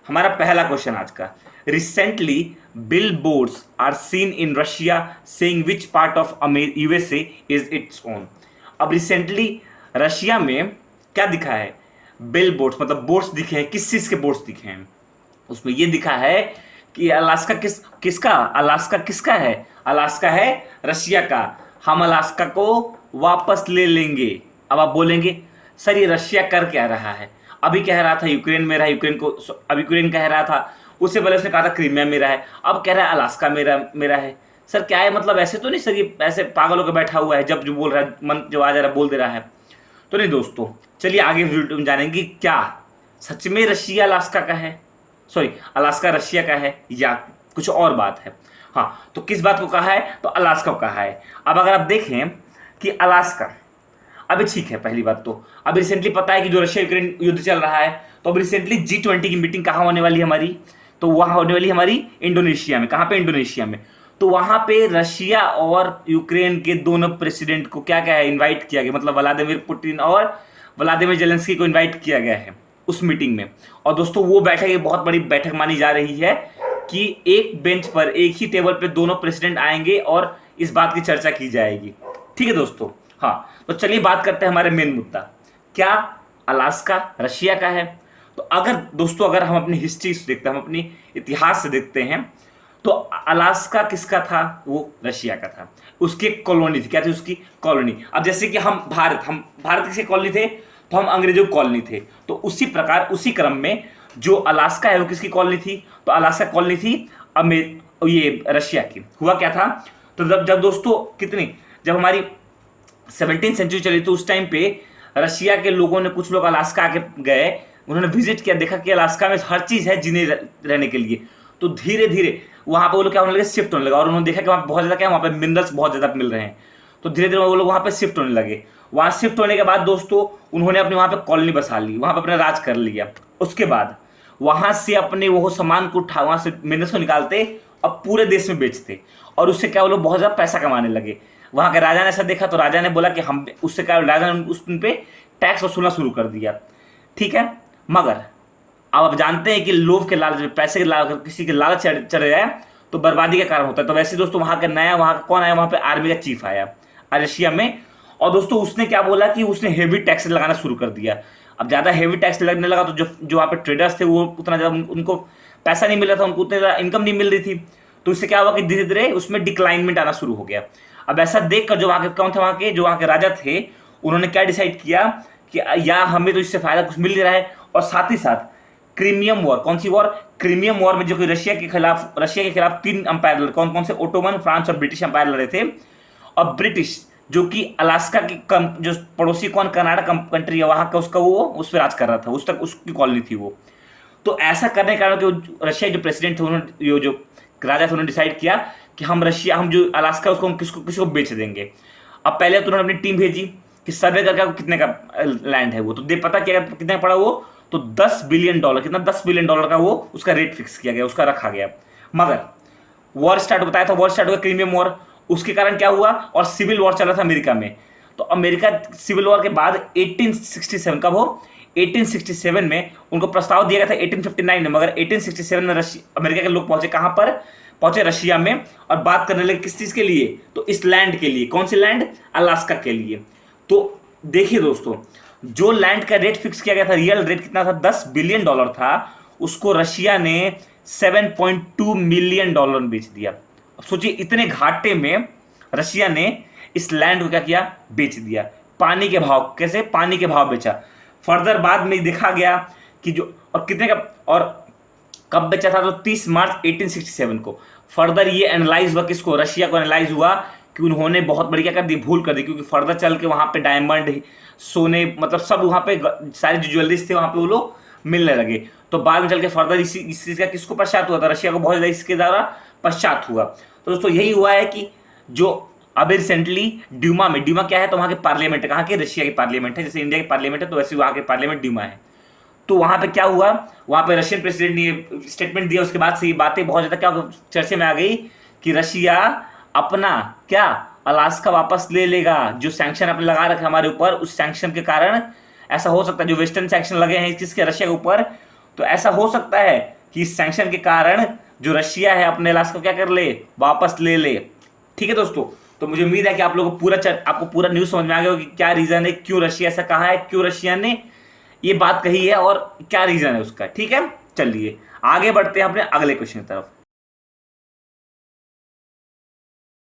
हमारा पहला क्वेश्चन आज का, recently billboards are seen in Russia saying which part of USA is its own. अब recently Russia में क्या दिखा है, बिल बोर्ड्स मतलब बोर्ड्स दिखे हैं, किस चीज के बोर्ड्स दिखे हैं, उसमें ये दिखा है कि अलास्का किसका है, अलास्का है रशिया का, हम अलास्का को वापस ले लेंगे। अब आप बोलेंगे सर ये रशिया कर क्या रहा है, अभी कह रहा था यूक्रेन मेरा है, अब यूक्रेन कह रहा था, उससे पहले उसने कहा था क्रीमिया मेरा है, अब कह रहा है अलास्का मेरा है। सर क्या है मतलब, ऐसे तो नहीं सर ये ऐसे पागलों का बैठा हुआ है, जब जो बोल रहा है मन जो आ जा रहा बोल दे रहा है। तो नहीं दोस्तों, चलिए आगे वीडियो में जानेंगे क्या सच में रशिया अलास्का का है, सॉरी अलास्का रशिया का है या कुछ और बात है। हाँ, तो किस बात को कहा है, तो अलास्का को कहा है। अब अगर आप देखें कि अलास्का, अभी ठीक है, पहली बात तो अभी रिसेंटली पता है कि जो रशिया यूक्रेन युद्ध चल रहा है, तो अभी रिसेंटली G20 की मीटिंग कहाँ होने वाली है हमारी, तो वहाँ होने वाली हमारी इंडोनेशिया में। कहाँ पे, इंडोनेशिया में। तो वहाँ पे रशिया और यूक्रेन के दोनों प्रेसिडेंट को क्या क्या है, इन्वाइट किया गया, मतलब व्लादिमीर पुतिन और व्लादिमीर जेलेंस्की को इन्वाइट किया गया है उस मीटिंग में। और दोस्तों वो बैठक एक बहुत बड़ी बैठक मानी जा रही है कि एक बेंच पर, एक ही टेबल पे दोनों प्रेसिडेंट आएंगे और इस बात की चर्चा की जाएगी। ठीक है दोस्तों। हाँ, तो चलिए बात करते हैं हमारे मेन मुद्दा, क्या अलास्का रशिया का है। तो अगर दोस्तों अगर हम अपनी हिस्ट्री से देखते हैं, हम अपनी इतिहास से देखते हैं, तो अलास्का किसका था, वो रशिया का था। उसकी कॉलोनी थी, क्या थी उसकी कॉलोनी। अब जैसे कि हम भारत किसके कॉलोनी थे, तो हम अंग्रेजों की कॉलोनी थे। तो उसी प्रकार उसी क्रम में जो अलास्का है वो किसकी कॉलोनी थी, तो अलास्का कॉलोनी थी ये रशिया की। हुआ क्या था, तो जब दोस्तों जब हमारी 17वीं सेंचुरी चली, तो उस टाइम पे रशिया के लोगों ने, कुछ लोग अलास्का आके गए, उन्होंने विजिट किया, देखा कि अलास्का में हर चीज है जीने रहने के लिए। तो धीरे धीरे वहां पे वो लोग क्या होने लगे, शिफ्ट होने लगा, और उन्होंने देखा कि वहां बहुत ज्यादा क्या, वहां पे मिनरल्स बहुत ज्यादा मिल रहे हैं। तो धीरे धीरे वो लोग वहां पे शिफ्ट होने लगे। वहां शिफ्ट होने के बाद दोस्तों उन्होंने अपने वहां पे कॉलोनी बसा ली, वहां पे अपना राज कर लिया। उसके बाद वहां से अपने वो सामान को उठा, वहां से मिनरल्स को निकालते और पूरे देश में बेचते, और उससे क्या वो लोग बहुत ज्यादा पैसा कमाने लगे। वहां के राजा ने ऐसा देखा, तो राजा ने बोला कि हम उससे क्या, राजा ने उस पे टैक्स वसूलना शुरू कर दिया। ठीक है, मगर अब आप जानते हैं कि लोभ के लालच, पैसे के लालच, किसी के लालच चढ़ जाए तो बर्बादी का कारण होता है। तो वैसे दोस्तों वहां का कौन आया, वहां पे आर्मी का चीफ आया रशिया में, और दोस्तों उसने क्या बोला कि उसने हेवी टैक्स लगाना शुरू कर दिया। अब ज्यादा हेवी टैक्स लगने लगा, तो जो वहां पे ट्रेडर्स थे वो उतना ज्यादा उनको पैसा नहीं मिल रहा था, उनको उतनी ज्यादा इनकम नहीं मिल रही थी। तो इससे क्या हुआ कि धीरे धीरे उसमें डिक्लाइनमेंट आना शुरू हो गया। अब ऐसा देखकर जो वहां के कौन थे, वहां के राजा थे, उन्होंने क्या डिसाइड किया कि या हमें तो इससे फायदा कुछ मिल रहा है, और साथ ही साथ क्रीमियम वॉर, कौन सी वॉर, क्रीमियम वॉर में जो कि रशिया के खिलाफ 3 अंपायर लड़े, कौन कौन से, ओटोमन, फ्रांस और ब्रिटिश अंपायर लड़े थे। और ब्रिटिश जो कि अलास्का की जो पड़ोसी कनाडा कंट्री है, वहां का उसका वो उस पर राज कर रहा था, उस तक उसकी कॉलोनी थी वो। तो ऐसा करने के कारण जो रशिया जो प्रेसिडेंट थे, उन्होंने जो राजा थे, उन्होंने डिसाइड किया कि हम जो अलास्का उसको हम किसको बेच देंगे। अब पहले तो उन्होंने अपनी टीम भेजी कि सर्वे करके कितने का लैंड है वो, तो पता किया कितने पड़ा वो, तो $10 बिलियन, कितना $10 बिलियन का वो उसका रेट फिक्स किया गया, उसका रखा गया। मगर वॉर स्टार्ट बताया था, वॉर स्टार्ट हुआ क्रीमियम वॉर, उसके कारण क्या हुआ, और सिविल वॉर चला था अमेरिका में। तो अमेरिका सिविल वॉर के बाद 1867 कब हो, 1867 में उनको प्रस्ताव दिया गया था 1859 में, मगर 1867 में अमेरिका के लोग पहुंचे कहां पर, पहुंचे रशिया में, और बात करने लगे किस चीज के लिए, तो इस लैंड के लिए। कौन सी लैंड, अलास्का के लिए। तो देखिए दोस्तों, जो लैंड का रेट फिक्स किया गया था, रियल रेट कितना था, $10 बिलियन था, उसको रशिया ने $7.2 मिलियन में बेच दिया। अब सोचिए इतने घाटे में रशिया ने इस लैंड को क्या किया, बेच दिया। पानी के भाव, कैसे, पानी के भाव बेचा। फर्दर बाद में देखा गया कि जो, और कितने का, और कब बेचा था, तो 30 मार्च 1867 को। फर्दर ये एनालाइज हुआ, किसको, रशिया को एनालाइज हुआ कि उन्होंने बहुत बड़ी क्या कर दी, भूल कर दी, क्योंकि फर्दर चल के वहां पे डायमंड, सोने, मतलब सब वहां पे सारे जो ज्वेलरीज थे वहां पे वो लोग मिलने लगे। तो बाद में चल के फर्दर इस चीज का किसको पश्चात हुआ था, रशिया को बहुत ज्यादा इसके द्वारा पश्चात हुआ। तो दोस्तों यही हुआ है कि जो अभी रिसेंटली ड्यूमा क्या है, तो वहां के पार्लियामेंट, कहाँ के, रशिया की पार्लियामेंट है, जैसे इंडिया की पार्लियामेंट है तो वैसे वहां के पार्लियामेंट ड्यूमा है। तो वहां पे क्या हुआ, वहां पे रशियन प्रेसिडेंट ने स्टेटमेंट दिया, उसके बाद से ये बातें बहुत ज्यादा क्या चर्चे में आ गई कि रशिया अपना क्या, अलास्का वापस ले लेगा। जो सैंक्शन आपने लगा रखे हमारे ऊपर, उस सैंक्शन के कारण ऐसा हो सकता है, जो वेस्टर्न सैंक्शन लगे हैं किसके, रशिया के ऊपर, तो ऐसा हो सकता है कि इस सैंक्शन के कारण जो रशिया है अपने इलाके को क्या कर ले, वापस ले ले। ठीक है दोस्तों, तो मुझे उम्मीद है कि आप लोगों को आपको पूरा न्यूज समझ में आ गया कि क्या रीजन है, क्यों रशिया ऐसा कहा है, क्यों रशिया ने ये बात कही है और क्या रीजन है उसका। ठीक है, चलिए आगे बढ़ते हैं अपने अगले क्वेश्चन की तरफ।